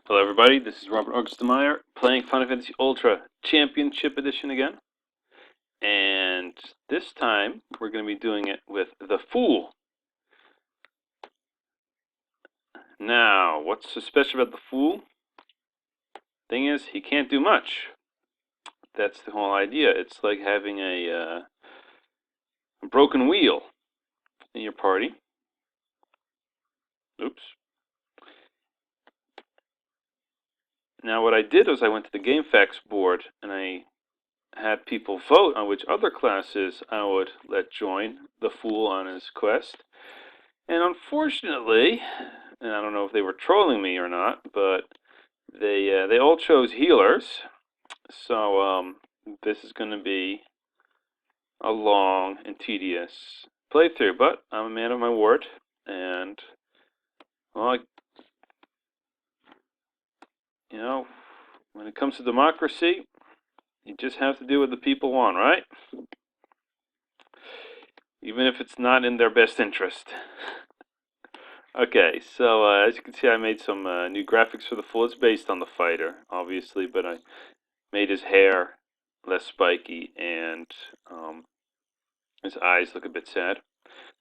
Hello everybody, this is Robert Augustmeyer playing Final Fantasy Ultra Championship Edition again. And this time we're going to be doing it with the Fool. Now, what's so special about the Fool? Thing is, he can't do much. That's the whole idea. It's like having a broken wheel in your party. Oops. Now what I did was I went to the GameFAQs board and I had people vote on which other classes I would let join the Fool on his quest. And unfortunately, and I don't know if they were trolling me or not, but they all chose healers. So this is going to be a long and tedious playthrough, but I'm a man of my word, and well, you know, when it comes to democracy, you just have to do what the people want, right? Even if it's not in their best interest. Okay, so as you can see, I made some new graphics for the Fool. It's based on the fighter, obviously, but I made his hair less spiky and his eyes look a bit sad.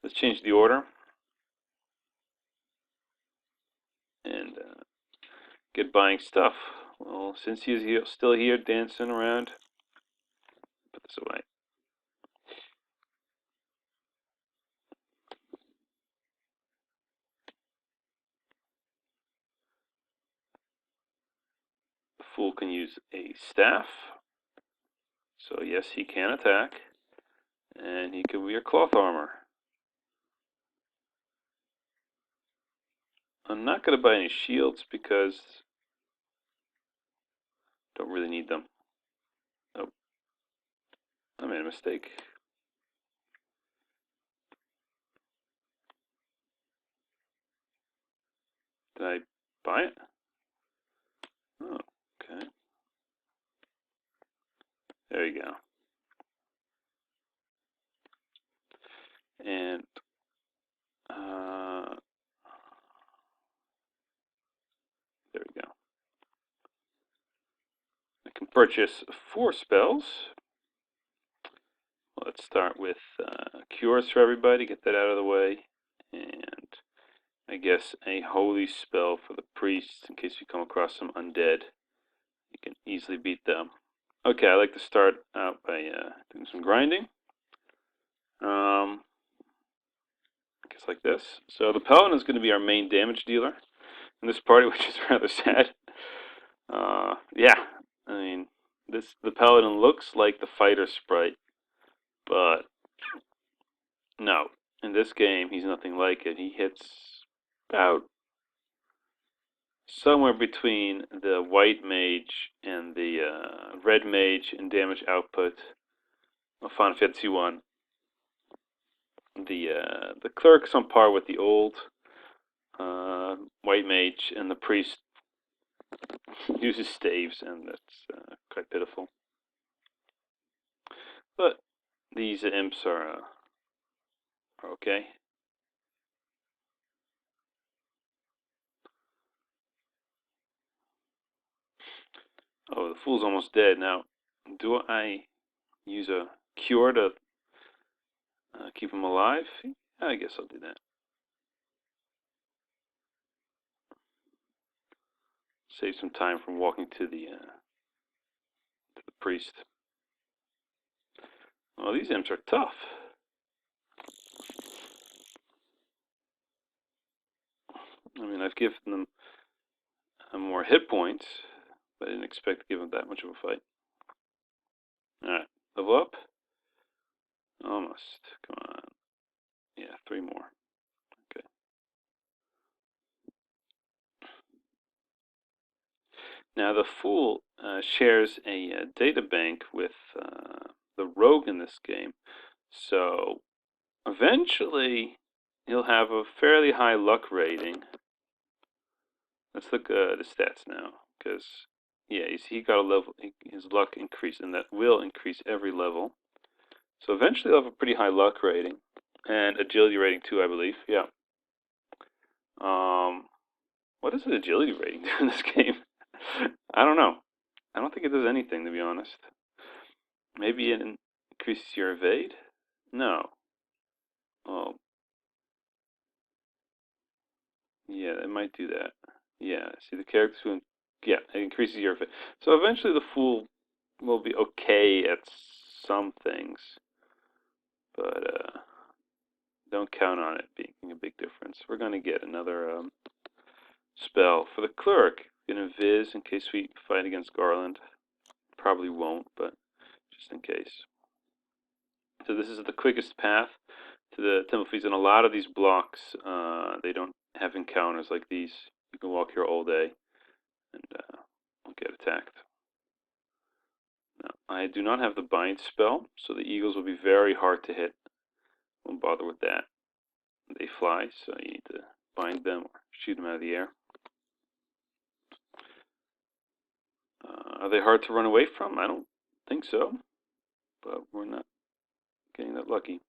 Let's change the order and get buying stuff. Well, since he's still here dancing around, put this away. The Fool can use a staff, so yes, he can attack, and he can wear cloth armor. I'm not going to buy any shields because I don't really need them. Oh, I made a mistake. Did I buy it? Oh, okay. There you go. And there we go. I can purchase 4 spells. Let's start with cures for everybody, get that out of the way, and I guess a holy spell for the priests in case you come across some undead. You can easily beat them. Okay, I like to start out by doing some grinding. I guess like this. So the Paladin is going to be our main damage dealer in this party, which is rather sad. Yeah, I mean, the Paladin looks like the fighter sprite, but no. In this game, he's nothing like it. He hits about somewhere between the white mage and the red mage in damage output of Final Fantasy 1. The cleric's on par with the old white mage, and the priest uses staves, and that's quite pitiful. But these imps are okay. Oh, the Fool's almost dead. Now, do I use a cure to keep him alive? I guess I'll do that. Save some time from walking to the priest. Well, these imps are tough. I mean, I've given them more hit points, but I didn't expect to give them that much of a fight. Alright, level up. Almost. Come on. Yeah, 3 more. Okay. Now, the Fool shares a data bank with the Rogue in this game. So, eventually, he'll have a fairly high luck rating. Let's look at the stats now, because yeah, you see he got a level, his luck increased, and that will increase every level. So eventually he'll have a pretty high luck rating, and agility rating too, I believe. Yeah. What does an agility rating do in this game? I don't know. I don't think it does anything, to be honest. Maybe it increases your evade? No. Oh, yeah, it might do that. Yeah, see the characters who, yeah, it increases your evade. So eventually the Fool will be okay at some things, but don't count on it being a big difference. We're going to get another spell for the Cleric. Gonna Viz in case we fight against Garland. Probably won't, but just in case. So this is the quickest path to the Temple Feast, and a lot of these blocks, they don't have encounters like these. You can walk here all day and won't get attacked. Now, I do not have the bind spell, so the eagles will be very hard to hit. Won't bother with that. They fly, so you need to bind them or shoot them out of the air. Are they hard to run away from? I don't think so, but we're not getting that lucky.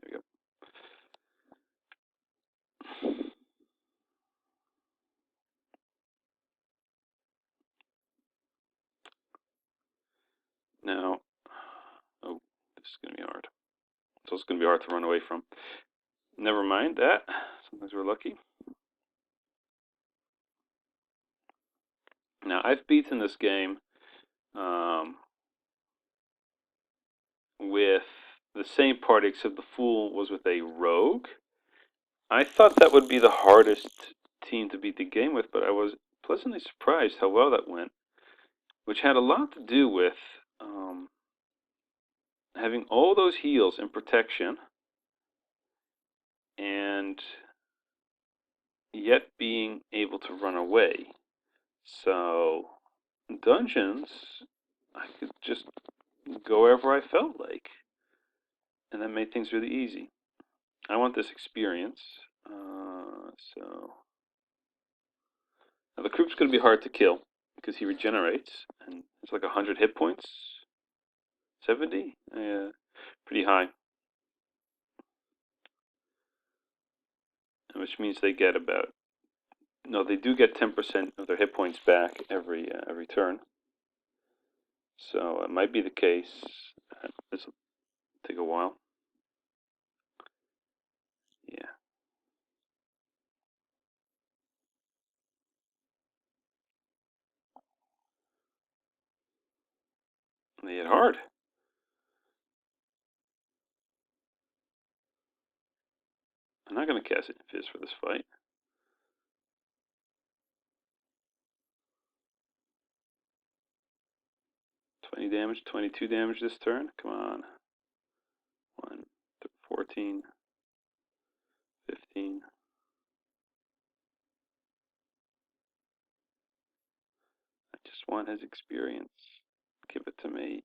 There we go. Now, oh, this is going to be hard. So it's going to be hard to run away from. Never mind that. Sometimes we're lucky. Now, I've beaten this game with the same party, except the Fool was with a rogue. I thought that would be the hardest team to beat the game with, but I was pleasantly surprised how well that went, which had a lot to do with having all those heals and protection, and yet being able to run away. So, dungeons, I could just go wherever I felt like, and that made things really easy. I want this experience, so now the Kroop's going to be hard to kill because he regenerates, and it's like 100 hit points, 70, pretty high, which means they get about, no, they do get 10% of their hit points back every turn. So it might be the case. This will take a while. Yeah. They hit hard. I'm not going to cast it in Fizz for this fight. 20 damage, 22 damage this turn. Come on. 1, 14, 15. I just want his experience. Give it to me.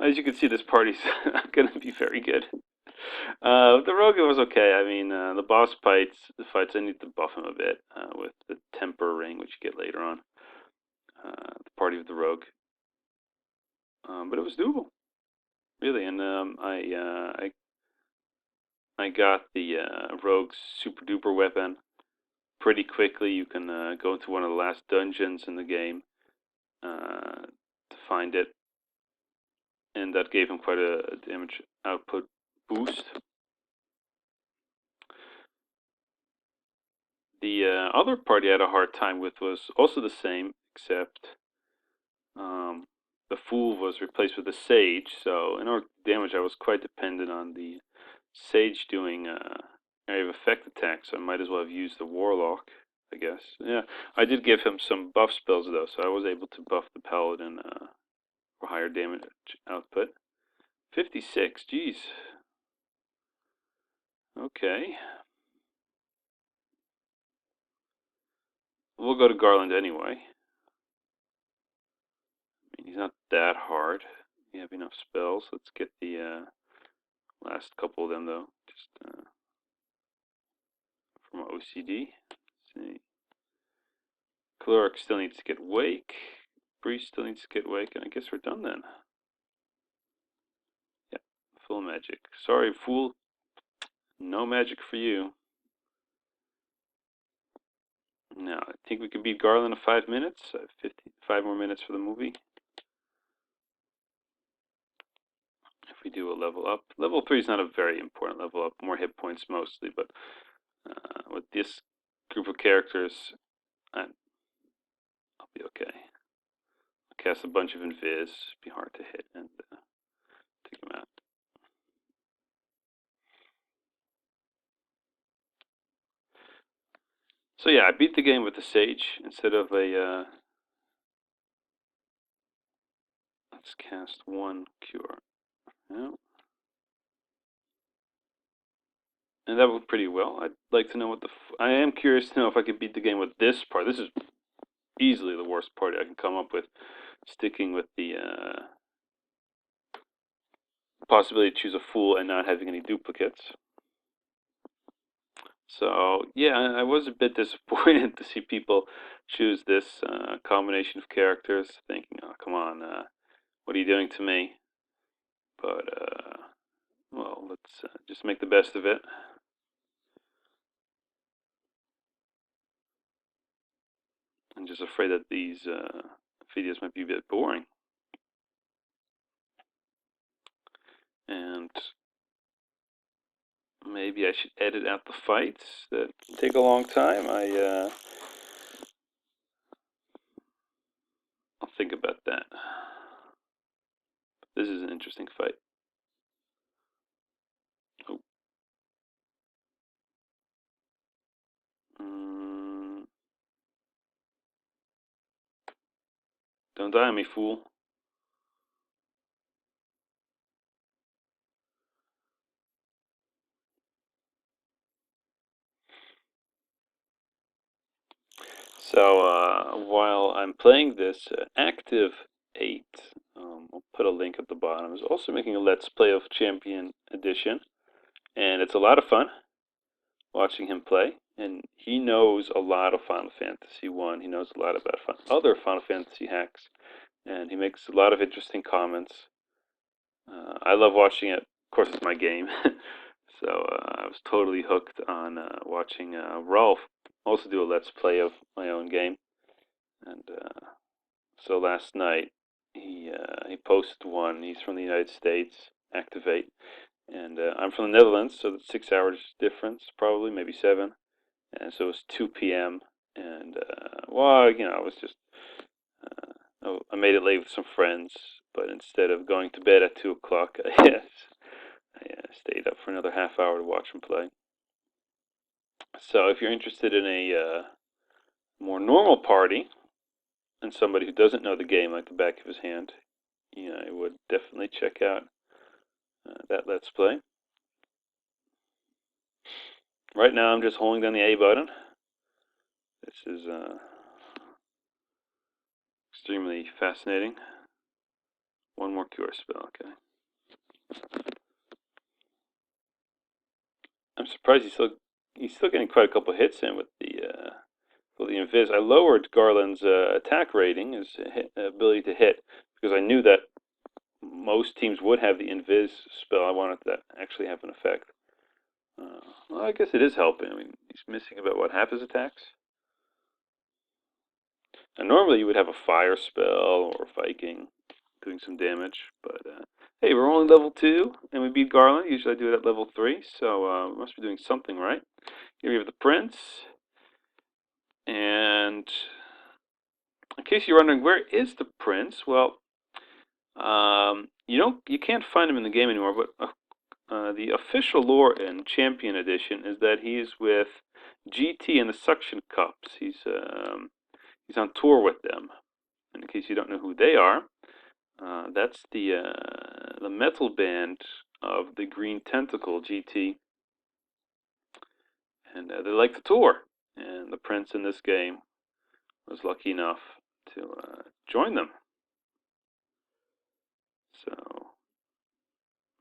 As you can see, this party's not going to be very good. The rogue was okay. I mean, the boss fights, I need to buff him a bit with the temper ring, which you get later on. The party with the rogue. But it was doable, really. And I got the rogue's super duper weapon pretty quickly. You can go into one of the last dungeons in the game to find it, and that gave him quite a damage output boost. The other party I had a hard time with was also the same, except the Fool was replaced with a Sage, so in order to damage I was quite dependent on the Sage doing area of effect attacks, so I might as well have used the Warlock, I guess. Yeah, I did give him some buff spells though, so I was able to buff the Paladin for higher damage output. 56, geez. Okay. We'll go to Garland anyway. I mean, he's not that hard. We have enough spells. Let's get the last couple of them though, just from OCD. Let's see. Cleric still needs to get Wake. Priest still needs to get Wake, and I guess we're done then. Yeah, full magic. Sorry, Fool. No magic for you. No, I think we can beat Garland in 5 minutes. 5 more minutes for the movie. If we do a level up. Level 3 is not a very important level up. More hit points mostly, but with this group of characters, I'll be okay. I'll cast a bunch of invis. Be hard to hit and take them out. So yeah, I beat the game with the Sage instead of a... let's cast 1 cure. Yeah. And that went pretty well. I'd like to know what I am curious to know if I could beat the game with this part. This is easily the worst party I can come up with, sticking with the possibility to choose a fool and not having any duplicates. So yeah, I was a bit disappointed to see people choose this combination of characters, thinking, "Oh, come on, what are you doing to me?" But well, let's just make the best of it. I'm just afraid that these videos might be a bit boring. And maybe I should edit out the fights that take a long time. I'll think about that. This is an interesting fight. Oh. Don't die on me, fool. So while I'm playing this, Active 8, I'll put a link at the bottom, is also making a Let's Play of Champion Edition. And it's a lot of fun watching him play. And he knows a lot of Final Fantasy 1. He knows a lot about other Final Fantasy hacks. And he makes a lot of interesting comments. I love watching it. Of course, it's my game. So I was totally hooked on watching Rolf also do a Let's Play of my own game. And so last night he posted one. He's from the United States, Active 8, and I'm from the Netherlands, so that's 6 hours difference, probably maybe 7. And so it was 2 p.m. And well, you know, I was just I made it late with some friends, but instead of going to bed at 2 o'clock, I stayed up for another half hour to watch him play. So if you're interested in a more normal party, and somebody who doesn't know the game like the back of his hand, I would definitely check out that Let's Play. Right now I'm just holding down the A button. This is extremely fascinating. One more cure spell, okay. I'm surprised he's still getting quite a couple hits in with the invis. I lowered Garland's attack rating, his ability to hit, because I knew that most teams would have the invis spell. I wanted that to actually have an effect. Well, I guess it is helping. I mean, he's missing about, what, half his attacks? And normally you would have a fire spell or a Viking doing some damage, but hey, we're only level 2, and we beat Garland. Usually I do it at level 3, so we must be doing something right. Here we have the Prince, and in case you're wondering, where is the Prince? Well, you can't find him in the game anymore, but the official lore in Champion Edition is that he's with GT and the Suction Cups. He's on tour with them. And in case you don't know who they are, that's the metal band of the Green Tentacle, GT. And they like to tour. And the Prince in this game was lucky enough to join them. So,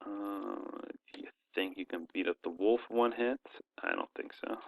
do you think you can beat up the wolf one hit? I don't think so.